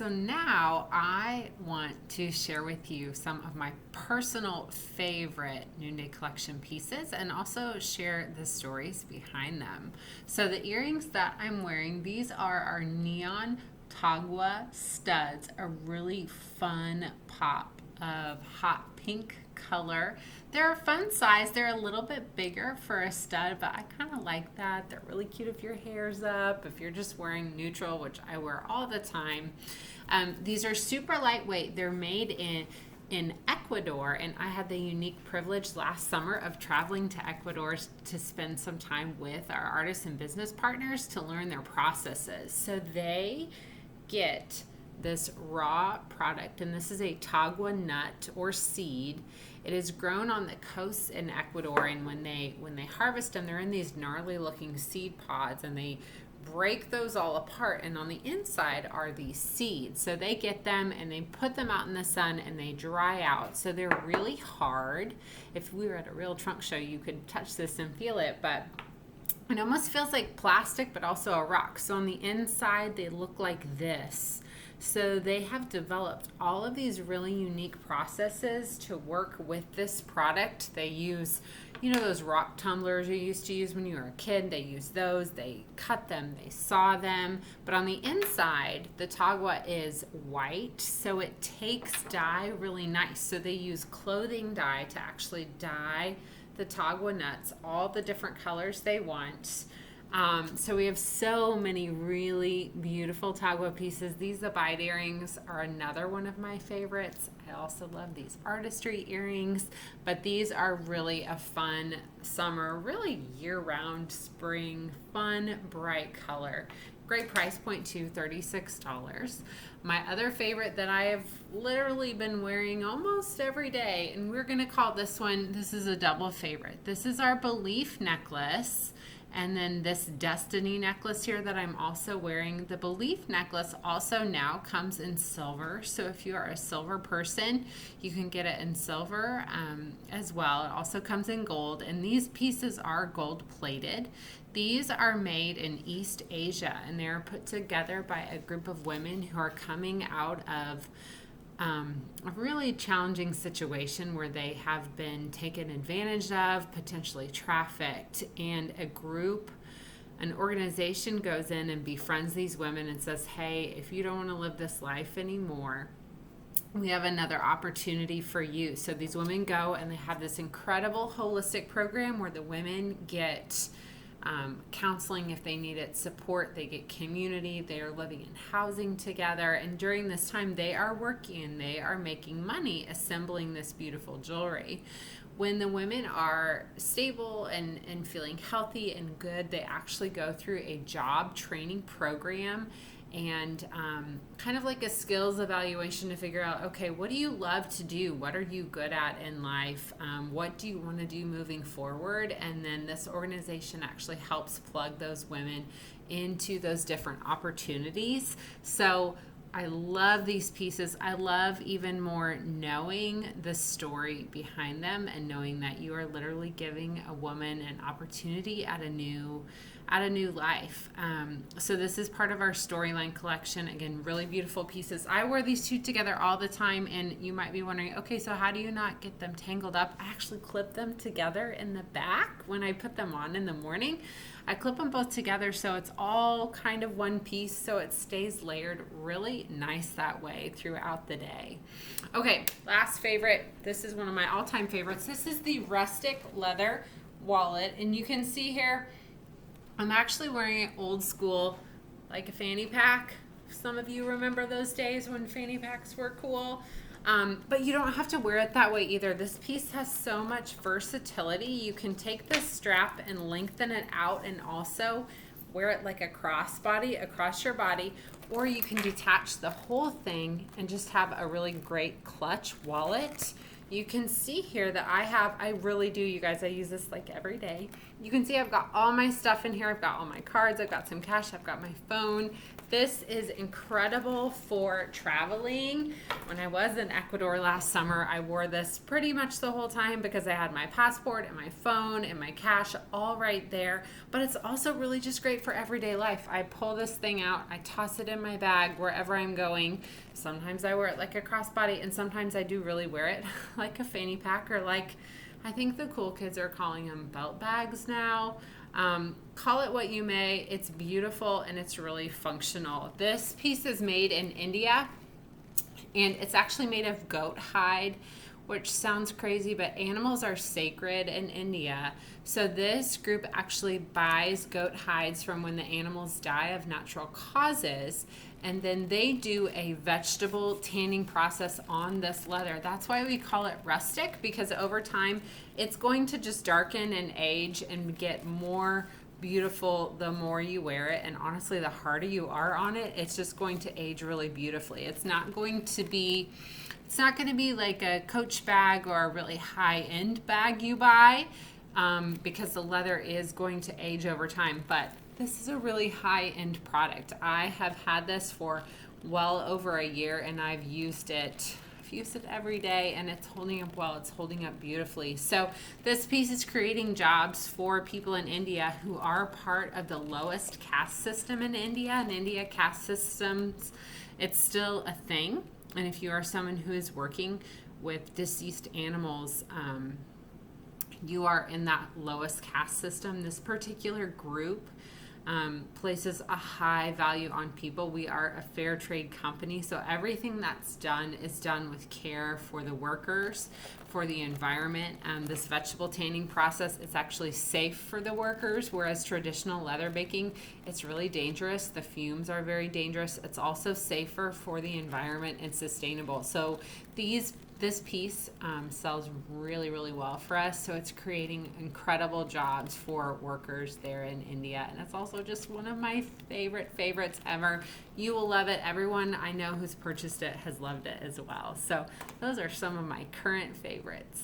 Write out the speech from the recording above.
So now I want to share with you some of my personal favorite Noonday collection pieces and also share the stories behind them. So the earrings that I'm wearing, these are our neon Tagua studs, a really fun pop of hot pink color. They're a fun size. They're a little bit bigger for a stud, but I kind of like that. They're really cute if your hair's up, if you're just wearing neutral, which I wear all the time. These are super lightweight. They're made in Ecuador, and I had the unique privilege last summer of traveling to Ecuador to spend some time with our artists and business partners to learn their processes. So they get this raw product, and this is a tagua nut or seed. It is grown on the coasts in Ecuador, and when they harvest them, they're in these gnarly looking seed pods, and they break those all apart, and on the inside are these seeds. So they get them and they put them out in the sun and they dry out. So they're really hard. If we were at a real trunk show, you could touch this and feel it, but it almost feels like plastic, but also a rock. So on the inside, they look like this. So they have developed all of these really unique processes to work with this product. They use, those rock tumblers you used to use when you were a kid. They use those. They cut them. They saw them. But on the inside, the tagua is white, so it takes dye really nice. So they use clothing dye to actually dye the tagua nuts all the different colors they want. So we have so many really beautiful tagua pieces. These abide earrings are another one of my favorites. I also love these artistry earrings, but these are really a fun summer, really year-round spring, fun, bright color. Great price point too, $36. My other favorite that I have literally been wearing almost every day, and we're gonna call this is a double favorite. This is our Belief necklace. And then this Destiny necklace here that I'm also wearing. The Belief necklace also now comes in silver. So if you are a silver person, you can get it in silver as well. It also comes in gold. And these pieces are gold plated. These are made in East Asia, and they're put together by a group of women who are coming out of a really challenging situation where they have been taken advantage of, potentially trafficked, and an organization goes in and befriends these women and says, hey, if you don't want to live this life anymore, we have another opportunity for you. So these women go and they have this incredible holistic program where the women get counseling if they need it, support, they get community, they are living in housing together, and during this time they are working, they are making money assembling this beautiful jewelry. When the women are stable and feeling healthy and good, they actually go through a job training program and kind of like a skills evaluation to figure out, okay, what do you love to do? What are you good at in life? What do you want to do moving forward? And then this organization actually helps plug those women into those different opportunities. So I love these pieces. I love even more knowing the story behind them and knowing that you are literally giving a woman an opportunity at a new life. So this is part of our storyline collection. Again, really beautiful pieces. I wear these two together all the time, and you might be wondering, okay, so how do you not get them tangled up? I actually clip them together in the back when I put them on in the morning. I clip them both together so it's all kind of one piece, so it stays layered really nice that way throughout the day. Okay, last favorite. This is one of my all-time favorites. This is the rustic leather wallet, and you can see here I'm actually wearing it old school, like a fanny pack. Some of you remember those days when fanny packs were cool. But you don't have to wear it that way either. This piece has so much versatility. You can take this strap and lengthen it out and also wear it like a crossbody across your body, or you can detach the whole thing and just have a really great clutch wallet. You can see here that I really do, you guys, I use this like every day. You can see I've got all my stuff in here. I've got all my cards, I've got some cash, I've got my phone. This is incredible for traveling. When I was in Ecuador last summer, I wore this pretty much the whole time because I had my passport and my phone and my cash all right there. But it's also really just great for everyday life. I pull this thing out, I toss it in my bag wherever I'm going. Sometimes I wear it like a crossbody, and sometimes I do really wear it like a fanny pack, or like, I think the cool kids are calling them belt bags now. Call it what you may. It's beautiful and it's really functional. This piece is made in India, and it's actually made of goat hide, which sounds crazy, but animals are sacred in India. So this group actually buys goat hides from when the animals die of natural causes, and then they do a vegetable tanning process on this leather. That's why we call it rustic, because over time it's going to just darken and age and get more beautiful the more you wear it. And honestly, the harder you are on it, it's just going to age really beautifully. It's not going to be like a Coach bag or a really high-end bag you buy, because the leather is going to age over time. But this is a really high-end product. I have had this for well over a year, and I've used it every day, and it's holding up well. It's holding up beautifully. So this piece is creating jobs for people in India who are part of the lowest caste system in India. In India, caste systems, it's still a thing. And if you are someone who is working with deceased animals, you are in that lowest caste system. This particular group places a high value on people. We are a fair trade company, so everything that's done is done with care for the workers, for the environment. This vegetable tanning process, it's actually safe for the workers, whereas traditional leather baking, it's really dangerous. The fumes are very dangerous. It's also safer for the environment and sustainable. So this piece sells really, really well for us. So it's creating incredible jobs for workers there in India. And it's also just one of my favorites ever. You will love it. Everyone I know who's purchased it has loved it as well. So those are some of my current favorites.